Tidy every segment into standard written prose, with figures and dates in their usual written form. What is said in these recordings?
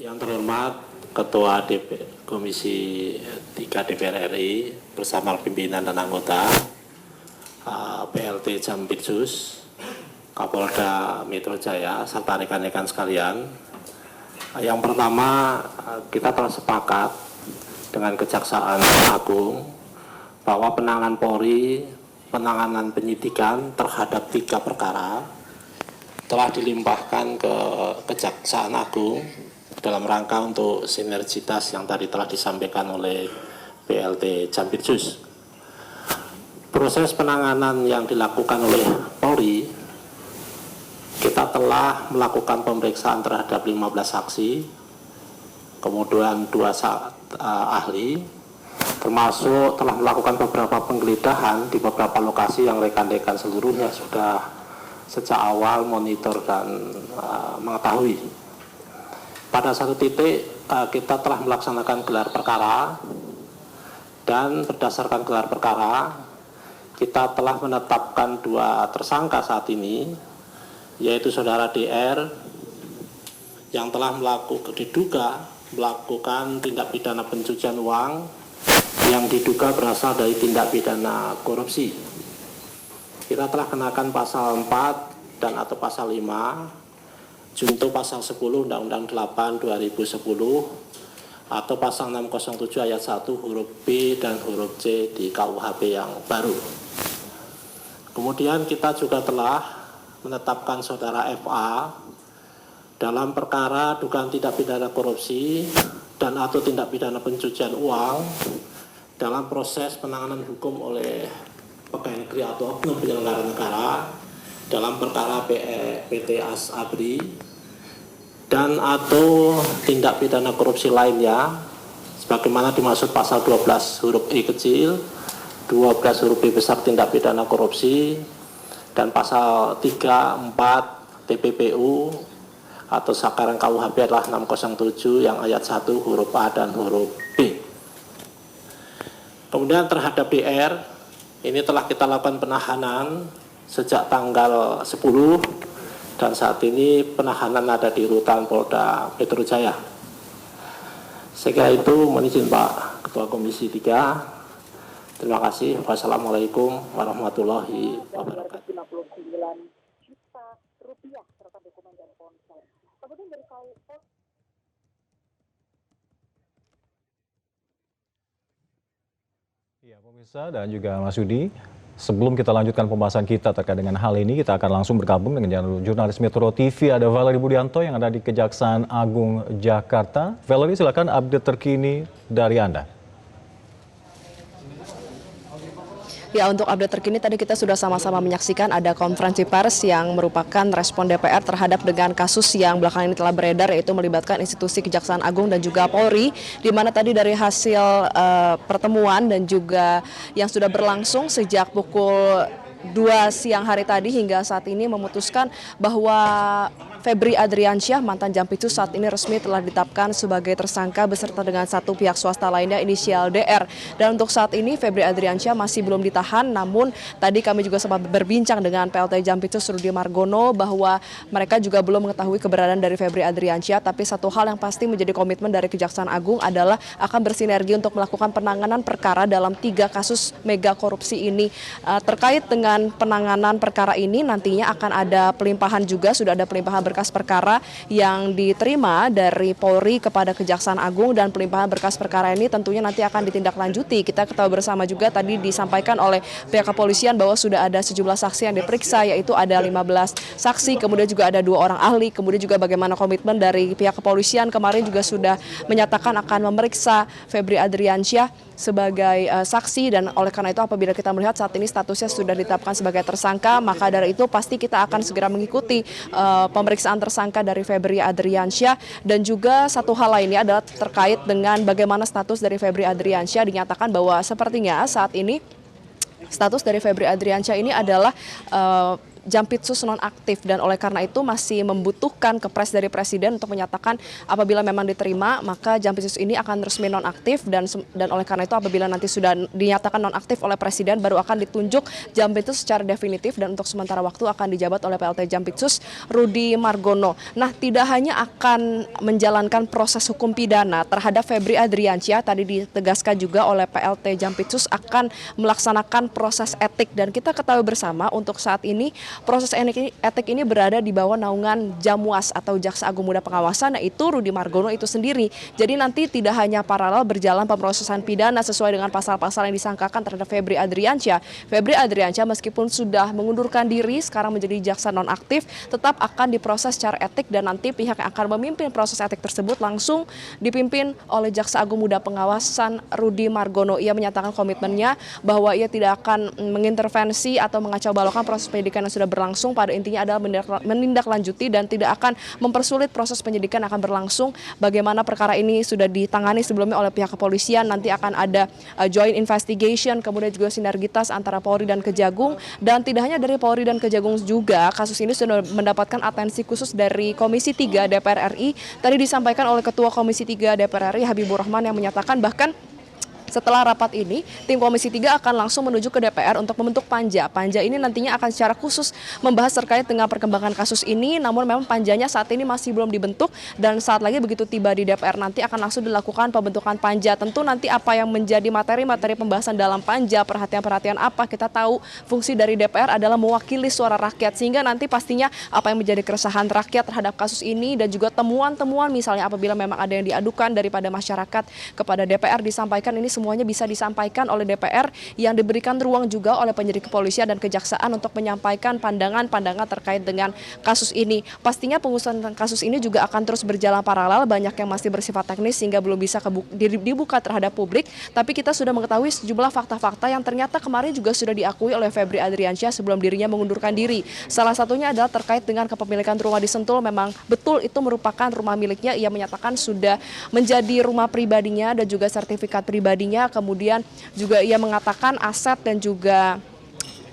Yang terhormat Ketua Komisi 3 DPR RI bersama pimpinan dan anggota, PLT Jampitsus, Kapolda Metro Jaya, serta rekan-rekan sekalian. Yang pertama, kita telah sepakat dengan Kejaksaan Agung bahwa penanganan Polri, penanganan penyidikan terhadap 3 perkara telah dilimpahkan ke Kejaksaan Agung dalam rangka untuk sinergitas yang tadi telah disampaikan oleh PLT Jampitsus. Proses penanganan yang dilakukan oleh Polri, kita telah melakukan pemeriksaan terhadap 15 saksi, kemudian 2 ahli, termasuk telah melakukan beberapa penggeledahan di beberapa lokasi yang rekan-rekan seluruhnya sudah sejak awal monitor dan mengetahui. Pada satu titik kita telah melaksanakan gelar perkara, dan berdasarkan gelar perkara kita telah menetapkan 2 tersangka saat ini, yaitu saudara DR yang telah diduga melakukan tindak pidana pencucian uang yang diduga berasal dari tindak pidana korupsi. Kita telah kenakan pasal 4 dan atau pasal 5 junto pasal 10 Undang-Undang 8 2010 atau pasal 607 ayat 1 huruf B dan huruf C di KUHP yang baru. Kemudian kita juga telah menetapkan saudara FA dalam perkara dugaan tindak pidana korupsi dan atau tindak pidana pencucian uang dalam proses penanganan hukum oleh pegawai negeri atau oknum penyelenggara negara dalam perkara PT Asabri dan atau tindak pidana korupsi lainnya sebagaimana dimaksud pasal 12 huruf I kecil, 12 huruf B besar tindak pidana korupsi, dan pasal 3, 4 TPPU atau sekarang KUHP adalah 607 yang ayat 1 huruf A dan huruf B. Kemudian terhadap DR ini telah kita lakukan penahanan sejak tanggal 10 dan saat ini penahanan ada di rutan Polda Metro Jaya. Sehingga itu mohon izin Pak Ketua Komisi 3. Terima kasih. Wassalamualaikum warahmatullahi wabarakatuh. 59 juta rupiah serta dokumen dan ponsel. Kemudian dari Ya, pemirsa dan juga Mas Yudi, sebelum kita lanjutkan pembahasan kita terkait dengan hal ini, kita akan langsung bergabung dengan jurnalis Metro TV, ada Valerie Budianto yang ada di Kejaksaan Agung Jakarta. Valerie, silakan update terkini dari Anda. Ya, untuk update terkini tadi kita sudah sama-sama menyaksikan ada konferensi pers yang merupakan respon DPR terhadap dengan kasus yang belakangan ini telah beredar, yaitu melibatkan institusi Kejaksaan Agung dan juga Polri, di mana tadi dari hasil pertemuan dan juga yang sudah berlangsung sejak pukul 2 siang hari tadi hingga saat ini memutuskan bahwa Febri Adriansyah, mantan Jampitsus, saat ini resmi telah ditetapkan sebagai tersangka beserta dengan 1 pihak swasta lainnya inisial DR. Dan untuk saat ini Febri Adriansyah masih belum ditahan, namun tadi kami juga sempat berbincang dengan PLT Jampitsus Rudy Margono bahwa mereka juga belum mengetahui keberadaan dari Febri Adriansyah, tapi satu hal yang pasti menjadi komitmen dari Kejaksaan Agung adalah akan bersinergi untuk melakukan penanganan perkara dalam 3 kasus mega korupsi ini. Terkait dengan penanganan perkara ini nantinya akan ada pelimpahan juga, sudah ada pelimpahan berkas perkara yang diterima dari Polri kepada Kejaksaan Agung, dan pelimpahan berkas perkara ini tentunya nanti akan ditindaklanjuti. Kita ketahui bersama juga tadi disampaikan oleh pihak kepolisian bahwa sudah ada sejumlah saksi yang diperiksa, yaitu ada 15 saksi, kemudian juga ada 2 orang ahli, kemudian juga bagaimana komitmen dari pihak kepolisian kemarin juga sudah menyatakan akan memeriksa Febri Adriansyah sebagai saksi, dan oleh karena itu apabila kita melihat saat ini statusnya sudah ditetapkan sebagai tersangka, maka dari itu pasti kita akan segera mengikuti pemeriksaan tersangka dari Febri Adriansyah. Dan juga satu hal lainnya adalah terkait dengan bagaimana status dari Febri Adriansyah, dinyatakan bahwa sepertinya saat ini status dari Febri Adriansyah ini adalah Jampitsus nonaktif, dan oleh karena itu masih membutuhkan kepres dari Presiden untuk menyatakan apabila memang diterima maka Jampitsus ini akan resmi nonaktif, dan oleh karena itu apabila nanti sudah dinyatakan nonaktif oleh Presiden baru akan ditunjuk Jampitsus secara definitif, dan untuk sementara waktu akan dijabat oleh PLT Jampitsus Rudi Margono. Nah, tidak hanya akan menjalankan proses hukum pidana terhadap Febri Adriansyah, tadi ditegaskan juga oleh PLT Jampitsus akan melaksanakan proses etik, dan kita ketahui bersama untuk saat ini proses etik ini berada di bawah naungan Jamwas atau Jaksa Agung Muda Pengawasan, yaitu Rudi Margono itu sendiri. Jadi nanti tidak hanya paralel berjalan pemrosesan pidana sesuai dengan pasal-pasal yang disangkakan terhadap Febri Adriansyah. Febri Adriansyah meskipun sudah mengundurkan diri sekarang menjadi jaksa nonaktif, tetap akan diproses secara etik, dan nanti pihak yang akan memimpin proses etik tersebut langsung dipimpin oleh Jaksa Agung Muda Pengawasan Rudi Margono. Ia menyatakan komitmennya bahwa ia tidak akan mengintervensi atau mengacau balaukan proses penyidikan yang sudah berlangsung. Pada intinya adalah menindaklanjuti dan tidak akan mempersulit proses penyidikan yang akan berlangsung. Bagaimana perkara ini sudah ditangani sebelumnya oleh pihak kepolisian, nanti akan ada joint investigation, kemudian juga sinergitas antara Polri dan Kejagung, dan tidak hanya dari Polri dan Kejagung juga, kasus ini sudah mendapatkan atensi khusus dari Komisi 3 DPR RI. Tadi disampaikan oleh Ketua Komisi 3 DPR RI Habibur Rahman yang menyatakan bahkan setelah rapat ini, tim Komisi 3 akan langsung menuju ke DPR untuk membentuk panja. Panja ini nantinya akan secara khusus membahas terkait dengan perkembangan kasus ini, namun memang panjanya saat ini masih belum dibentuk, dan saat lagi begitu tiba di DPR nanti akan langsung dilakukan pembentukan panja. Tentu nanti apa yang menjadi materi-materi pembahasan dalam panja, perhatian-perhatian apa, kita tahu fungsi dari DPR adalah mewakili suara rakyat, sehingga nanti pastinya apa yang menjadi keresahan rakyat terhadap kasus ini dan juga temuan-temuan misalnya apabila memang ada yang diadukan daripada masyarakat kepada DPR disampaikan, ini semuanya bisa disampaikan oleh DPR yang diberikan ruang juga oleh penyidik kepolisian dan kejaksaan untuk menyampaikan pandangan-pandangan terkait dengan kasus ini. Pastinya pengusutan kasus ini juga akan terus berjalan paralel, banyak yang masih bersifat teknis sehingga belum bisa dibuka terhadap publik, tapi kita sudah mengetahui sejumlah fakta-fakta yang ternyata kemarin juga sudah diakui oleh Febri Adriansyah sebelum dirinya mengundurkan diri. Salah satunya adalah terkait dengan kepemilikan rumah di Sentul, memang betul itu merupakan rumah miliknya, ia menyatakan sudah menjadi rumah pribadinya dan juga sertifikat pribadinya. Kemudian juga ia mengatakan aset dan juga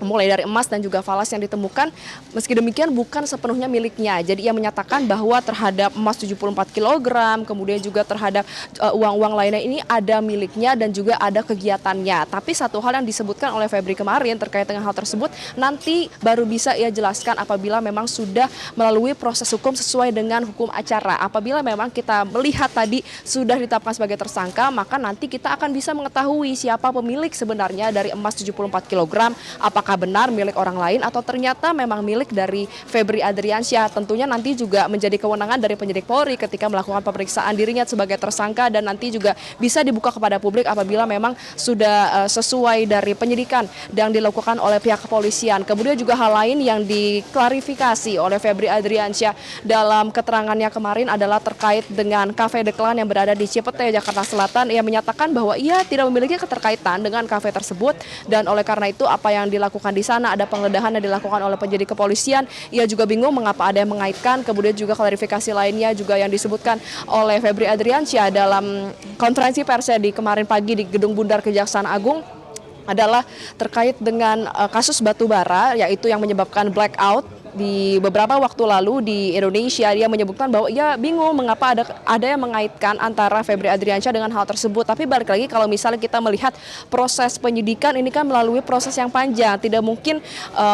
mulai dari emas dan juga falas yang ditemukan meski demikian bukan sepenuhnya miliknya. Jadi ia menyatakan bahwa terhadap emas 74 kg, kemudian juga terhadap uang-uang lainnya ini ada miliknya dan juga ada kegiatannya. Tapi satu hal yang disebutkan oleh Febri kemarin terkait dengan hal tersebut nanti baru bisa ia jelaskan apabila memang sudah melalui proses hukum sesuai dengan hukum acara. Apabila memang kita melihat tadi sudah ditetapkan sebagai tersangka, maka nanti kita akan bisa mengetahui siapa pemilik sebenarnya dari emas 74 kg, apakah benar milik orang lain atau ternyata memang milik dari Febri Adriansyah. Tentunya nanti juga menjadi kewenangan dari penyidik Polri ketika melakukan pemeriksaan dirinya sebagai tersangka, dan nanti juga bisa dibuka kepada publik apabila memang sudah sesuai dari penyidikan yang dilakukan oleh pihak kepolisian. Kemudian juga hal lain yang diklarifikasi oleh Febri Adriansyah dalam keterangannya kemarin adalah terkait dengan Cafe The Clan yang berada di Cipete, Jakarta Selatan. Ia menyatakan bahwa ia tidak memiliki keterkaitan dengan kafe tersebut, dan oleh karena itu apa yang dilakukan di sana, ada penggeledahan yang dilakukan oleh penyidik kepolisian. Ia juga bingung mengapa ada yang mengaitkan. Kemudian juga klarifikasi lainnya juga yang disebutkan oleh Febri Adriansyah dalam konferensi pers di kemarin pagi di Gedung Bundar Kejaksaan Agung adalah terkait dengan kasus batubara, yaitu yang menyebabkan blackout di beberapa waktu lalu di Indonesia. Dia menyebutkan bahwa ia bingung mengapa ada yang mengaitkan antara Febri Adriansyah dengan hal tersebut. Tapi balik lagi kalau misalnya kita melihat proses penyidikan ini kan melalui proses yang panjang, tidak mungkin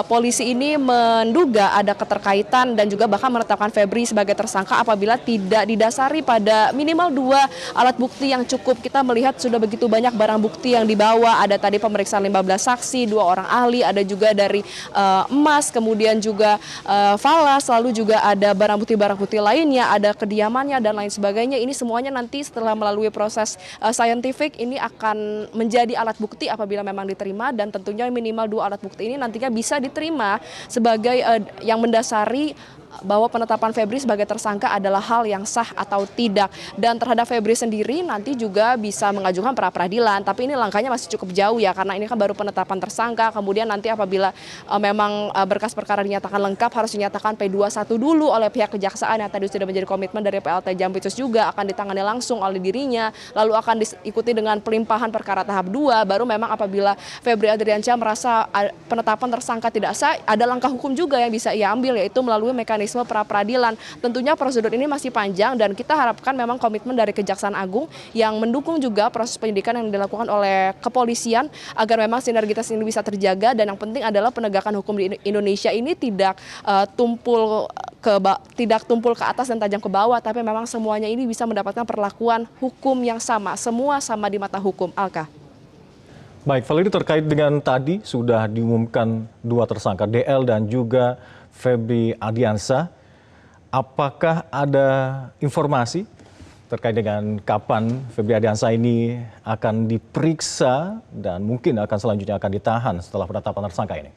polisi ini menduga ada keterkaitan dan juga bahkan menetapkan Febri sebagai tersangka apabila tidak didasari pada minimal 2 alat bukti yang cukup. Kita melihat sudah begitu banyak barang bukti yang dibawa, ada tadi pemeriksaan 15 saksi, 2 orang ahli, ada juga dari emas, kemudian juga falas, lalu juga ada barang bukti lainnya, ada kediamannya dan lain sebagainya. Ini semuanya nanti setelah melalui proses saintifik ini akan menjadi alat bukti apabila memang diterima, dan tentunya minimal 2 alat bukti ini nantinya bisa diterima sebagai yang mendasari bahwa penetapan Febri sebagai tersangka adalah hal yang sah atau tidak. Dan terhadap Febri sendiri nanti juga bisa mengajukan pra-peradilan, tapi ini langkahnya masih cukup jauh ya, karena ini kan baru penetapan tersangka. Kemudian nanti apabila memang berkas perkara dinyatakan lengkap, harus dinyatakan P21 dulu oleh pihak kejaksaan yang tadi sudah menjadi komitmen dari PLT Jampitsus, juga akan ditangani langsung oleh dirinya, lalu akan diikuti dengan pelimpahan perkara tahap 2, baru memang apabila Febri Adriansyah merasa penetapan tersangka tidak sah, ada langkah hukum juga yang bisa ia ambil, yaitu melalui mekanisme pra-peradilan. Tentunya prosedur ini masih panjang dan kita harapkan memang komitmen dari Kejaksaan Agung yang mendukung juga proses penyidikan yang dilakukan oleh kepolisian agar memang sinergitas ini bisa terjaga, dan yang penting adalah penegakan hukum di Indonesia ini tidak tumpul ke atas dan tajam ke bawah, tapi memang semuanya ini bisa mendapatkan perlakuan hukum yang sama, semua sama di mata hukum. Alka. Baik, Valeri, terkait dengan tadi sudah diumumkan 2 tersangka, DL dan juga Febri Ardiansyah. Apakah ada informasi terkait dengan kapan Febri Ardiansyah ini akan diperiksa dan mungkin akan selanjutnya akan ditahan setelah penetapan tersangka ini?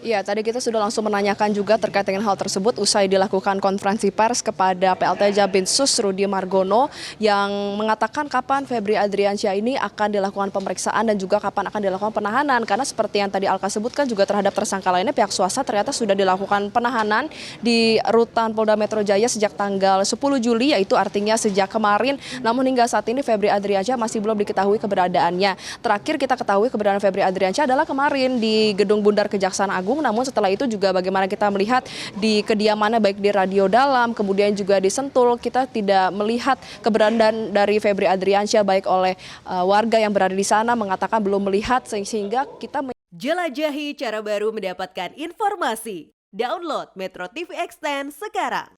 Ya, tadi kita sudah langsung menanyakan juga terkait dengan hal tersebut usai dilakukan konferensi pers kepada PLT Jampitsus Rudy Margono yang mengatakan kapan Febri Adriansyah ini akan dilakukan pemeriksaan dan juga kapan akan dilakukan penahanan. Karena seperti yang tadi Alka sebutkan juga terhadap tersangka lainnya, pihak swasta ternyata sudah dilakukan penahanan di rutan Polda Metro Jaya sejak tanggal 10 Juli, yaitu artinya sejak kemarin. Namun hingga saat ini Febri Adriansyah masih belum diketahui keberadaannya. Terakhir kita ketahui keberadaan Febri Adriansyah adalah kemarin di Gedung Bundar Kejaksaan Agung. Namun setelah itu juga bagaimana kita melihat di kediamannya baik di Radio Dalam kemudian juga di Sentul, kita tidak melihat keberadaan dari Febri Adriansyah baik oleh warga yang berada di sana mengatakan belum melihat, sehingga kita jelajahi cara baru mendapatkan informasi. Download Metro TV Extend sekarang.